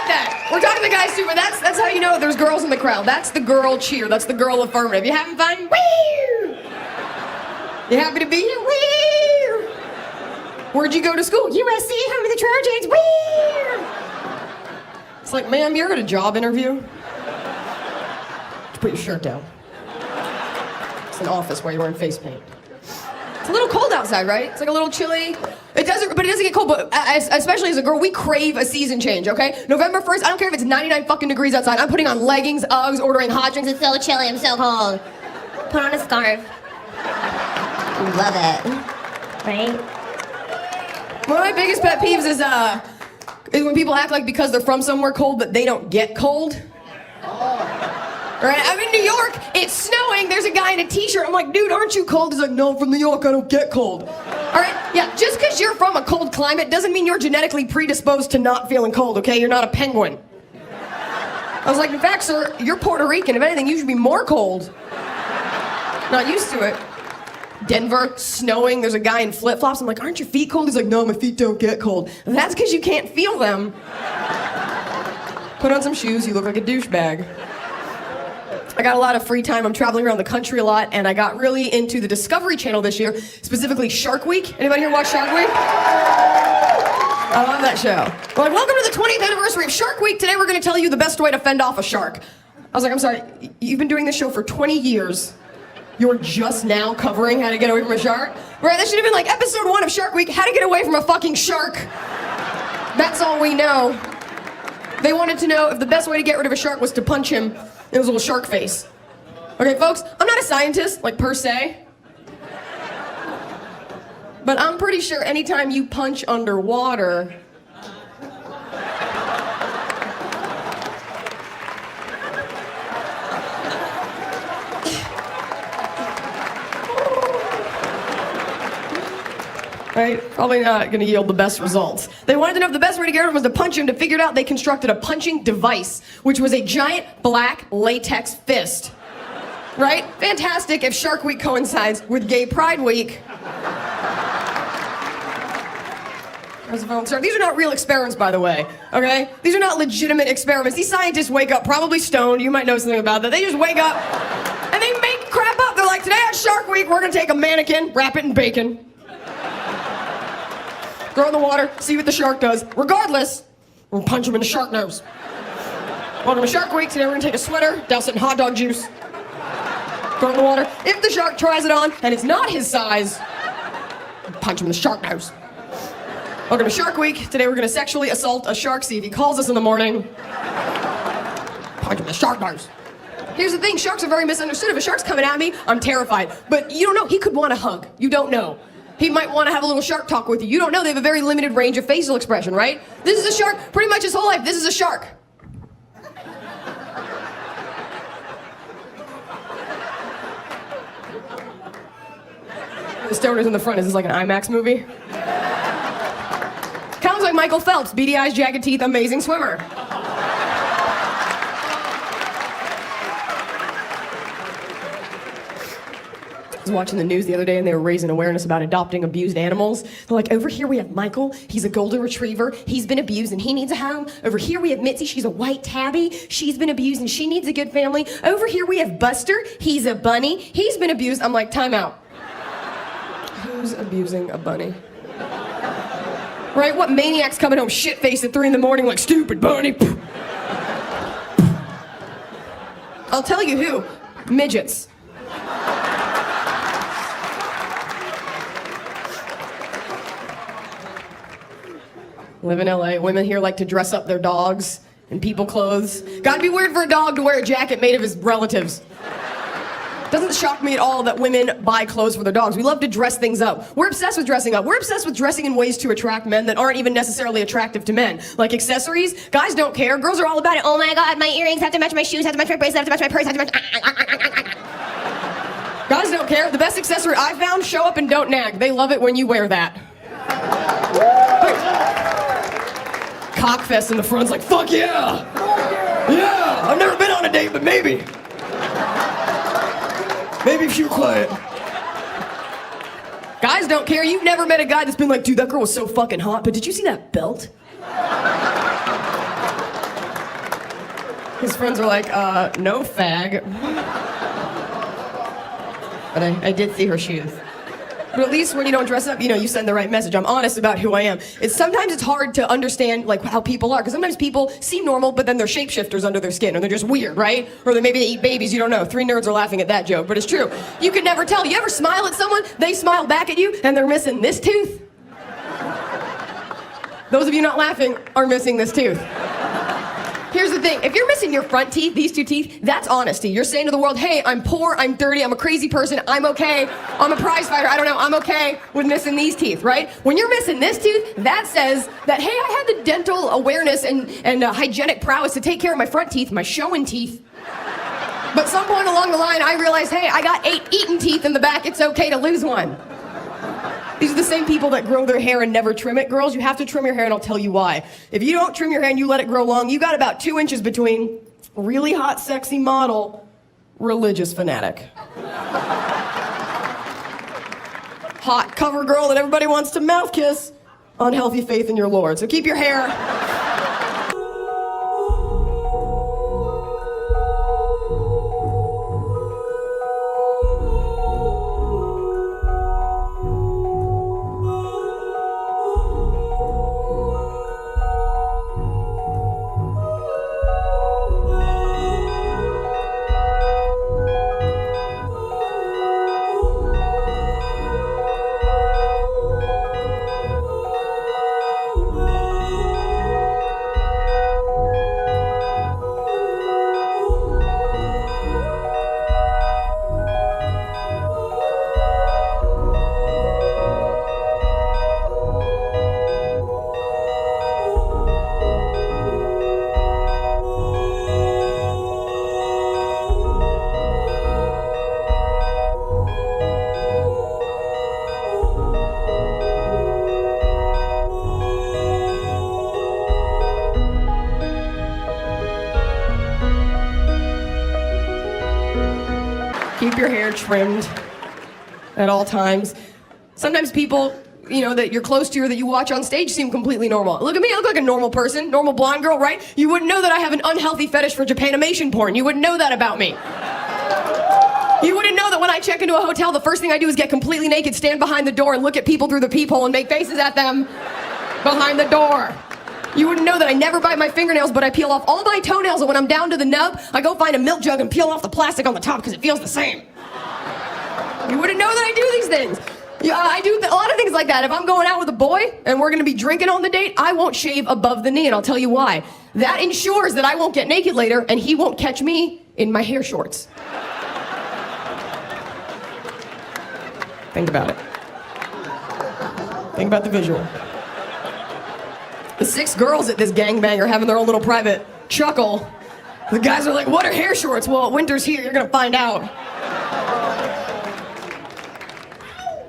that. We're talking to guys too, but that's how you know there's girls in the crowd. That's the girl cheer. That's the girl affirmative. You having fun? Woo! You happy to be here? Woo! Where'd you go to school? USC, home of the Trojans. Woo! It's like, ma'am, you're at a job interview. Just put your shirt down. It's an office where you're wearing face paint. It's a little cold outside, right? It's like a little chilly. But it doesn't get cold, but especially as a girl, we crave a season change, okay? November 1st, I don't care if it's 99 fucking degrees outside. I'm putting on leggings, Uggs, ordering hot drinks. It's so chilly, I'm so cold. Put on a scarf. Love it. Right? One of my biggest pet peeves is when people act like because they're from somewhere cold that they don't get cold. Right? I'm in New York, it's snowing, there's a guy in a t-shirt. I'm like, dude, aren't you cold? He's like, no, I'm from New York, I don't get cold. All right? Yeah, just because you're from a cold climate doesn't mean you're genetically predisposed to not feeling cold, okay? You're not a penguin. I was like, in fact, sir, you're Puerto Rican. If anything, you should be more cold. Not used to it. Denver, snowing, there's a guy in flip-flops. I'm like, aren't your feet cold? He's like, no, my feet don't get cold. That's because you can't feel them. Put on some shoes, you look like a douchebag. I got a lot of free time. I'm traveling around the country a lot, and I got really into the Discovery Channel this year, specifically Shark Week. Anybody here watch Shark Week? I love that show. We're like, welcome to the 20th anniversary of Shark Week. Today we're going to tell you the best way to fend off a shark. I was like, I'm sorry, you've been doing this show for 20 years. You're just now covering how to get away from a shark? Right, that should have been like episode 1 of Shark Week, how to get away from a fucking shark. That's all we know. They wanted to know if the best way to get rid of a shark was to punch him in his little shark face. Okay, folks, I'm not a scientist, like per se. But I'm pretty sure anytime you punch underwater, right? Probably not gonna yield the best results. They wanted to know if the best way to get rid of him was to punch him. To figure it out, they constructed a punching device, which was a giant black latex fist. Right? Fantastic if Shark Week coincides with Gay Pride Week. These are not real experiments, by the way, okay? These are not legitimate experiments. These scientists wake up probably stoned. You might know something about that. They just wake up and they make crap up. They're like, today on Shark Week, we're gonna take a mannequin, wrap it in bacon, throw it in the water, see what the shark does. Regardless, we'll punch him in the shark nose. Welcome to Shark Week. Today we're gonna take a sweater, douse it in hot dog juice, throw it in the water. If the shark tries it on and it's not his size, punch him in the shark nose. Welcome to Shark Week. Today we're gonna sexually assault a shark. See if he calls us in the morning. Punch him in the shark nose. Here's the thing, sharks are very misunderstood. If a shark's coming at me, I'm terrified. But you don't know, he could want a hug. You don't know. He might want to have a little shark talk with you. You don't know, they have a very limited range of facial expression, right? This is a shark, pretty much his whole life, this is a shark. The stoners in the front, is this like an IMAX movie? Sounds like Michael Phelps, beady eyes, jagged teeth, amazing swimmer. I was watching the news the other day and they were raising awareness about adopting abused animals. They're like, over here we have Michael, he's a golden retriever, he's been abused and he needs a home. Over here we have Mitzi, she's a white tabby, she's been abused and she needs a good family. Over here we have Buster, he's a bunny, he's been abused. I'm like, time out. Who's abusing a bunny? Right, what maniac's coming home shit-faced at 3 in the morning like, stupid bunny? I'll tell you who, midgets. Live in LA, women here like to dress up their dogs in people clothes. Gotta be weird for a dog to wear a jacket made of his relatives. Doesn't shock me at all that women buy clothes for their dogs. We love to dress things up. We're obsessed with dressing up. We're obsessed with dressing in ways to attract men that aren't even necessarily attractive to men. Like accessories, guys don't care. Girls are all about it. Oh my God, my earrings have to match my shoes, have to match my bracelet, have to match my purse, have to match... Guys don't care. The best accessory I found, show up and don't nag. They love it when you wear that. Cockfest in the front's like, fuck yeah! Yeah! I've never been on a date, but maybe. Maybe if you were quiet. Guys don't care. You've never met a guy that's been like, dude, that girl was so fucking hot, but did you see that belt? His friends are like, no fag. But I did see her shoes. But at least when you don't dress up, you send the right message. I'm honest about who I am. Sometimes it's hard to understand like how people are, because sometimes people seem normal, but then they're shapeshifters under their skin, or they're just weird, right? Or maybe they eat babies, you don't know. 3 nerds are laughing at that joke, but it's true. You can never tell. You ever smile at someone, they smile back at you, and they're missing this tooth? Those of you not laughing are missing this tooth. Here's the thing, if you're missing your front teeth, these 2 teeth, that's honesty. You're saying to the world, hey, I'm poor, I'm dirty, I'm a crazy person, I'm okay, I'm a prize fighter, I don't know, I'm okay with missing these teeth, right? When you're missing this tooth, that says that, hey, I had the dental awareness and hygienic prowess to take care of my front teeth, my showing teeth. But some point along the line, I realized, hey, I got 8 eaten teeth in the back, it's okay to lose one. These are the same people that grow their hair and never trim it. Girls, you have to trim your hair, and I'll tell you why. If you don't trim your hair and you let it grow long, you got about 2 inches between really hot, sexy model, religious fanatic. Hot cover girl that everybody wants to mouth kiss, unhealthy faith in your Lord. So keep your hair. Keep your hair trimmed at all times. Sometimes people, that you're close to or that you watch on stage seem completely normal. Look at me, I look like a normal person, normal blonde girl, right? You wouldn't know that I have an unhealthy fetish for Japanimation porn. You wouldn't know that about me. You wouldn't know that when I check into a hotel, the first thing I do is get completely naked, stand behind the door, and look at people through the peephole and make faces at them behind the door. You wouldn't know that I never bite my fingernails, but I peel off all my toenails, and when I'm down to the nub, I go find a milk jug and peel off the plastic on the top because it feels the same. You wouldn't know that I do these things. I do a lot of things like that. If I'm going out with a boy and we're going to be drinking on the date, I won't shave above the knee, and I'll tell you why. That ensures that I won't get naked later, and he won't catch me in my hair shorts. Think about it. Think about the visual. The 6 girls at this gangbang are having their own little private chuckle. The guys are like, what are hair shorts? Well, winter's here, you're gonna find out.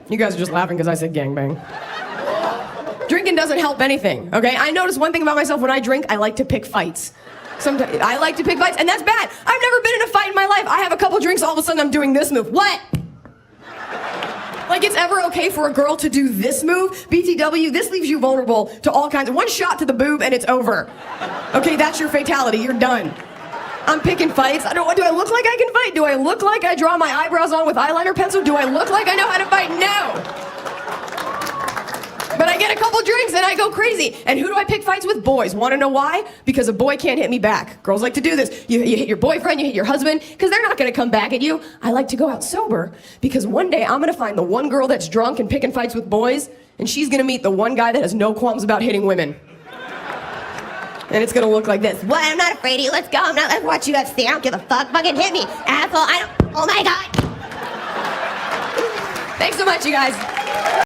You guys are just laughing because I said gangbang. Drinking doesn't help anything, okay? I notice one thing about myself: when I drink, I like to pick fights. Sometimes I like to pick fights, and that's bad. I've never been in a fight in my life. I have a couple drinks, all of a sudden I'm doing this move. What? Like it's ever okay for a girl to do this move? BTW, this leaves you vulnerable to all kinds of... One shot to the boob and it's over. Okay, that's your fatality. You're done. I'm picking fights. Do I look like I can fight? Do I look like I draw my eyebrows on with eyeliner pencil? Do I look like I know how to fight? No. But I get a couple drinks and I go crazy. And who do I pick fights with? Boys. Want to know why? Because a boy can't hit me back. Girls like to do this. You hit your boyfriend, you hit your husband, because they're not going to come back at you. I like to go out sober, because one day I'm going to find the one girl that's drunk and picking fights with boys, and she's going to meet the one guy that has no qualms about hitting women. And it's going to look like this. What? I'm not afraid of you. Let's go. Let's watch you guys stay. I don't give a fuck. Fucking hit me, asshole. Oh my God. Thanks so much, you guys.